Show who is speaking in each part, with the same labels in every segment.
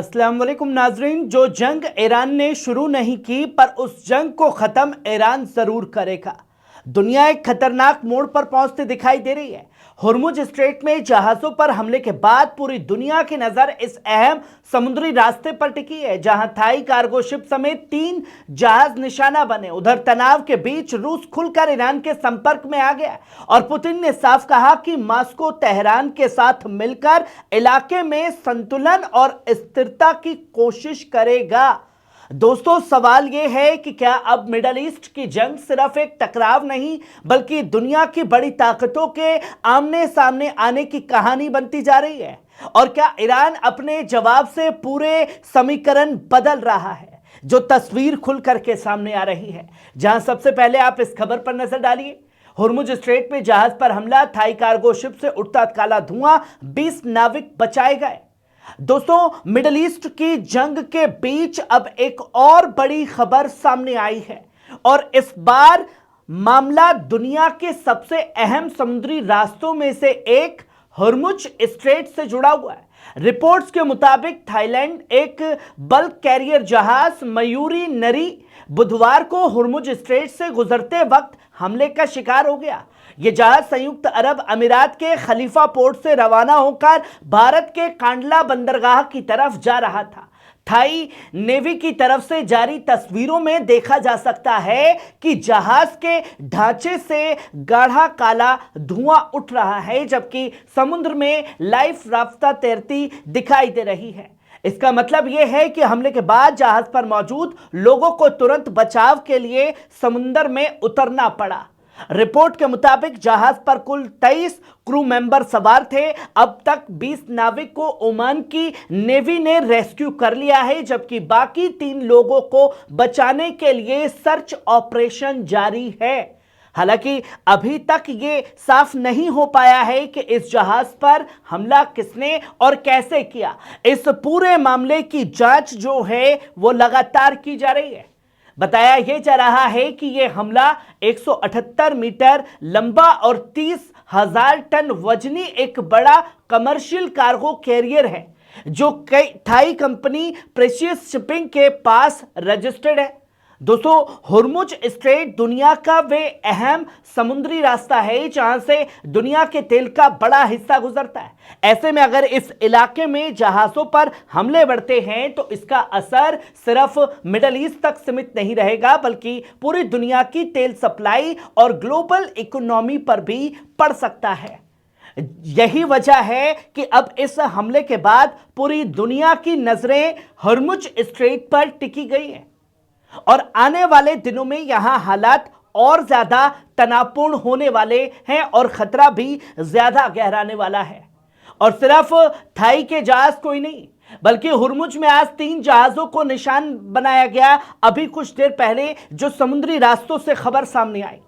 Speaker 1: अस्सलाम वालेकुम नाजरीन। जो जंग ईरान ने शुरू नहीं की पर उस जंग को खत्म ईरान जरूर करेगा। दुनिया एक खतरनाक मोड़ पर पहुंचती दिखाई दे रही है। हुर्मुज स्ट्रेट में जहाजों पर हमले के बाद पूरी दुनिया की नजर इस अहम समुद्री रास्ते पर टिकी है, जहां थाई कार्गो शिप समेत 3 जहाज निशाना बने। उधर तनाव के बीच रूस खुलकर ईरान के संपर्क में आ गया और पुतिन ने साफ कहा कि मॉस्को तेहरान के साथ मिलकर इलाके में संतुलन और स्थिरता की कोशिश करेगा। दोस्तों, सवाल यह है कि क्या अब मिडल ईस्ट की जंग सिर्फ एक टकराव नहीं बल्कि दुनिया की बड़ी ताकतों के आमने सामने आने की कहानी बनती जा रही है? और क्या ईरान अपने जवाब से पूरे समीकरण बदल रहा है? जो तस्वीर खुल करके सामने आ रही है, जहां सबसे पहले आप इस खबर पर नजर डालिए। हुर्मुज स्ट्रेट में जहाज पर हमला, थाई कार्गो शिप से उठता काला धुआं, 20 नाविक बचाए गए। दोस्तों, मिडिल ईस्ट की जंग के बीच अब एक और बड़ी खबर सामने आई है और इस बार मामला दुनिया के सबसे अहम समुद्री रास्तों में से एक हुर्मुज स्ट्रेट से जुड़ा हुआ है। रिपोर्ट्स के मुताबिक थाईलैंड एक बल्क कैरियर जहाज मयूरी नरी बुधवार को हुर्मुज स्ट्रेट से गुजरते वक्त हमले का शिकार हो गया। यह जहाज संयुक्त अरब अमीरात के खलीफा पोर्ट से रवाना होकर भारत के कांडला बंदरगाह की तरफ जा रहा था। थाई नेवी की तरफ से जारी तस्वीरों में देखा जा सकता है कि जहाज के ढांचे से गाढ़ा काला धुआं उठ रहा है, जबकि समुद्र में लाइफ राफ्ता तैरती दिखाई दे रही है। इसका मतलब यह है कि हमले के बाद जहाज पर मौजूद लोगों को तुरंत बचाव के लिए समुद्र में उतरना पड़ा। रिपोर्ट के मुताबिक जहाज पर कुल 23 क्रू मेंबर सवार थे। अब तक 20 नाविक को ओमान की नेवी ने रेस्क्यू कर लिया है, जबकि बाकी 3 लोगों को बचाने के लिए सर्च ऑपरेशन जारी है। हालांकि अभी तक ये साफ नहीं हो पाया है कि इस जहाज पर हमला किसने और कैसे किया। इस पूरे मामले की जांच जो है वो लगातार की जा रही है। बताया यह जा रहा है कि यह हमला 178 मीटर लंबा और 30,000 टन वजनी एक बड़ा कमर्शियल कार्गो कैरियर है, जो कई थाई कंपनी प्रेशियस शिपिंग के पास रजिस्टर्ड है। दोस्तों, हुर्मुज स्ट्रेट दुनिया का वे अहम समुद्री रास्ता है जहां से दुनिया के तेल का बड़ा हिस्सा गुजरता है। ऐसे में अगर इस इलाके में जहाजों पर हमले बढ़ते हैं तो इसका असर सिर्फ मिडिल ईस्ट तक सीमित नहीं रहेगा, बल्कि पूरी दुनिया की तेल सप्लाई और ग्लोबल इकोनॉमी पर भी पड़ सकता है। यही वजह है कि अब इस हमले के बाद पूरी दुनिया की नजरें हुर्मुज स्ट्रेट पर टिकी गई है और आने वाले दिनों में यहां हालात और ज्यादा तनावपूर्ण होने वाले हैं और खतरा भी ज्यादा गहराने वाला है। और सिर्फ थाई के जहाज कोई नहीं, बल्कि हुर्मुज में आज 3 जहाजों को निशान बनाया गया। अभी कुछ देर पहले जो समुद्री रास्तों से खबर सामने आई।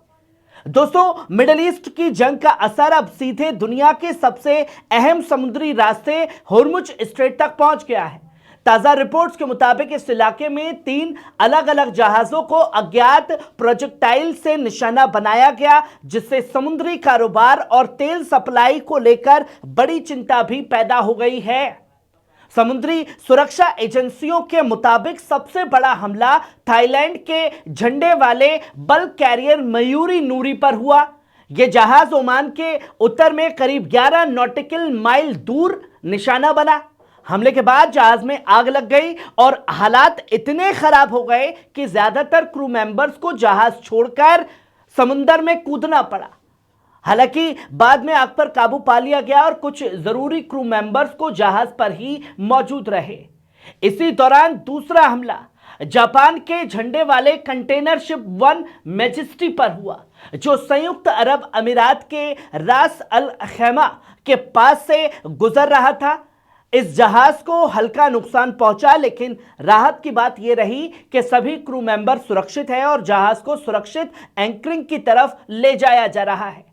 Speaker 1: दोस्तों, मिडिल ईस्ट की जंग का असर अब सीधे दुनिया के सबसे अहम समुद्री रास्ते हुर्मुज स्ट्रेट तक पहुंच गया है। ताजा रिपोर्ट्स के मुताबिक इस इलाके में 3 अलग अलग जहाजों को अज्ञात प्रोजेक्टाइल से निशाना बनाया गया, जिससे समुद्री कारोबार और तेल सप्लाई को लेकर बड़ी चिंता भी पैदा हो गई है। समुद्री सुरक्षा एजेंसियों के मुताबिक सबसे बड़ा हमला थाईलैंड के झंडे वाले बल्क कैरियर मयूरी नूरी पर हुआ। यह जहाज ओमान के उत्तर में करीब 11 नॉटिकल माइल दूर निशाना बना। हमले के बाद जहाज में आग लग गई और हालात इतने खराब हो गए कि ज्यादातर क्रू मेंबर्स को जहाज छोड़कर समुद्र में कूदना पड़ा। हालांकि बाद में आग पर काबू पा लिया गया और कुछ जरूरी क्रू मेंबर्स को जहाज पर ही मौजूद रहे। इसी दौरान दूसरा हमला जापान के झंडे वाले कंटेनर शिप 1 मैजेस्टी पर हुआ, जो संयुक्त अरब अमीरात के रास अल खैमा के पास से गुजर रहा था। इस जहाज को हल्का नुकसान पहुंचा, लेकिन राहत की बात यह रही कि सभी क्रू मेंबर सुरक्षित हैं और जहाज को सुरक्षित एंकरिंग की तरफ ले जाया जा रहा है।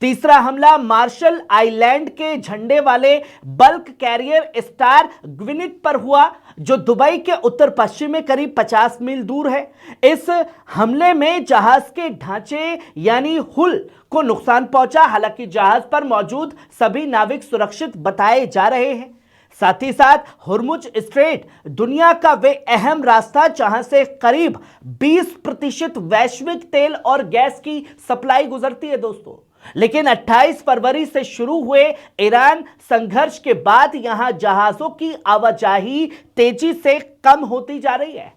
Speaker 1: तीसरा हमला मार्शल आइलैंड के झंडे वाले बल्क कैरियर स्टार ग्विनिट पर हुआ, जो दुबई के उत्तर पश्चिम में करीब 50 मील दूर है। इस हमले में जहाज के ढांचे यानी हुल को नुकसान पहुंचा। हालांकि जहाज पर मौजूद सभी नाविक सुरक्षित बताए जा रहे हैं। साथ ही साथ हुर्मुज स्ट्रेट दुनिया का वे अहम रास्ता जहां से करीब 20% वैश्विक तेल और गैस की सप्लाई गुजरती है दोस्तों। लेकिन 28 फरवरी से शुरू हुए ईरान संघर्ष के बाद यहां जहाजों की आवाजाही तेजी से कम होती जा रही है।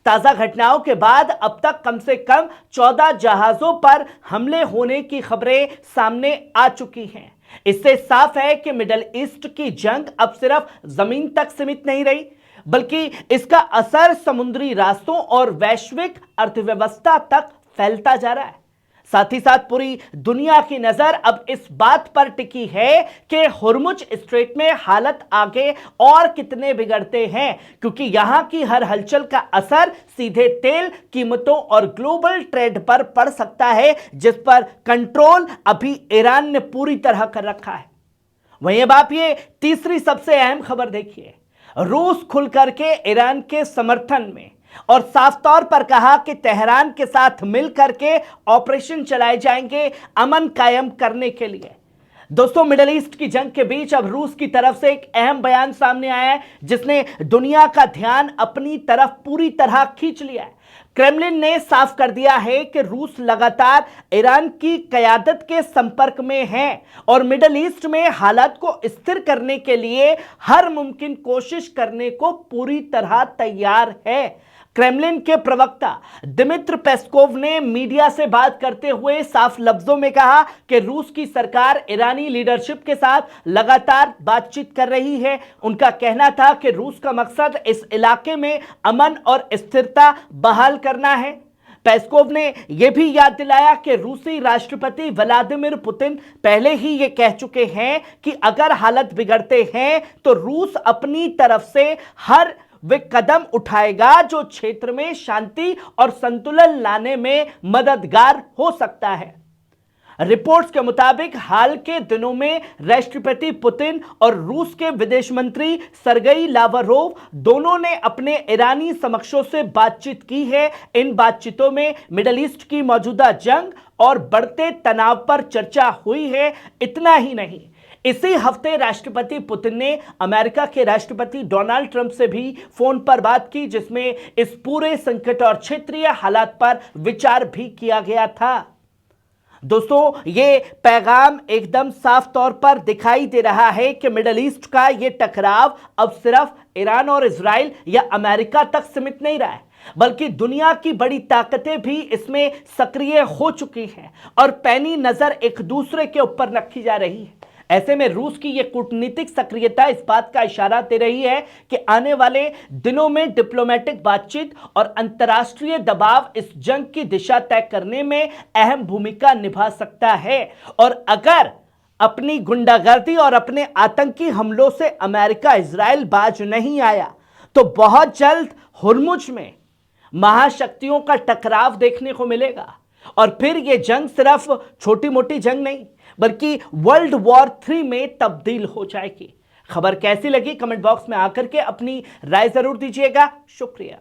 Speaker 1: ताजा घटनाओं के बाद अब तक कम से कम 14 जहाजों पर हमले होने की खबरें सामने आ चुकी हैं। इससे साफ है कि मिडिल ईस्ट की जंग अब सिर्फ जमीन तक सीमित नहीं रही, बल्कि इसका असर समुद्री रास्तों और वैश्विक अर्थव्यवस्था तक फैलता जा रहा है। साथ ही साथ पूरी दुनिया की नजर अब इस बात पर टिकी है कि हुर्मुज स्ट्रेट में हालत आगे और कितने बिगड़ते हैं, क्योंकि यहां की हर हलचल का असर सीधे तेल कीमतों और ग्लोबल ट्रेड पर पड़ सकता है, जिस पर कंट्रोल अभी ईरान ने पूरी तरह कर रखा है। वहीं अब आप ये तीसरी सबसे अहम खबर देखिए। रूस खुल करके ईरान के समर्थन में और साफ तौर पर कहा कि तेहरान के साथ मिलकर के ऑपरेशन चलाए जाएंगे अमन कायम करने के लिए। दोस्तों, मिडिल ईस्ट की जंग के बीच अब रूस की तरफ से एक अहम बयान सामने आया है, जिसने दुनिया का ध्यान अपनी तरफ पूरी तरह खींच लिया है। क्रेमलिन ने साफ कर दिया है कि रूस लगातार ईरान की क़यादत के संपर्क में है और मिडिल ईस्ट में हालात को स्थिर करने के लिए हर मुमकिन कोशिश करने को पूरी तरह तैयार है। क्रेमलिन के प्रवक्ता दिमित्र पेस्कोव ने मीडिया से बात करते हुए साफ लफ्जों में कहा कि रूस की सरकार ईरानी लीडरशिप के साथ लगातार बातचीत कर रही है। उनका कहना था कि रूस का मकसद इस इलाके में अमन और स्थिरता बहाल करना है। पेस्कोव ने यह भी याद दिलाया कि रूसी राष्ट्रपति व्लादिमीर पुतिन पहले ही यह कह चुके हैं कि अगर हालत बिगड़ते हैं तो रूस अपनी तरफ से हर वे कदम उठाएगा जो क्षेत्र में शांति और संतुलन लाने में मददगार हो सकता है। रिपोर्ट्स के मुताबिक हाल के दिनों में राष्ट्रपति पुतिन और रूस के विदेश मंत्री सरगेई लावरोव दोनों ने अपने ईरानी समकक्षों से बातचीत की है। इन बातचीतों में मिडिल ईस्ट की मौजूदा जंग और बढ़ते तनाव पर चर्चा हुई है। इतना ही नहीं, इसी हफ्ते राष्ट्रपति पुतिन ने अमेरिका के राष्ट्रपति डोनाल्ड ट्रंप से भी फोन पर बात की, जिसमें इस पूरे संकट और क्षेत्रीय हालात पर विचार भी किया गया था। दोस्तों, ये पैगाम एकदम साफ तौर पर दिखाई दे रहा है कि मिडिल ईस्ट का ये टकराव अब सिर्फ ईरान और इजराइल या अमेरिका तक सीमित नहीं रहा है, बल्कि दुनिया की बड़ी ताकतें भी इसमें सक्रिय हो चुकी हैं और पैनी नजर एक दूसरे के ऊपर रखी जा रही है। ऐसे में रूस की यह कूटनीतिक सक्रियता इस बात का इशारा दे रही है कि आने वाले दिनों में डिप्लोमेटिक बातचीत और अंतर्राष्ट्रीय दबाव इस जंग की दिशा तय करने में अहम भूमिका निभा सकता है। और अगर अपनी गुंडागर्दी और अपने आतंकी हमलों से अमेरिका इजराइल बाज नहीं आया तो बहुत जल्द हुर्मुज में महाशक्तियों का टकराव देखने को मिलेगा और फिर यह जंग सिर्फ छोटी मोटी जंग नहीं बल्कि वर्ल्ड वॉर 3 में तब्दील हो जाएगी। खबर कैसी लगी कमेंट बॉक्स में आकर के अपनी राय जरूर दीजिएगा। शुक्रिया।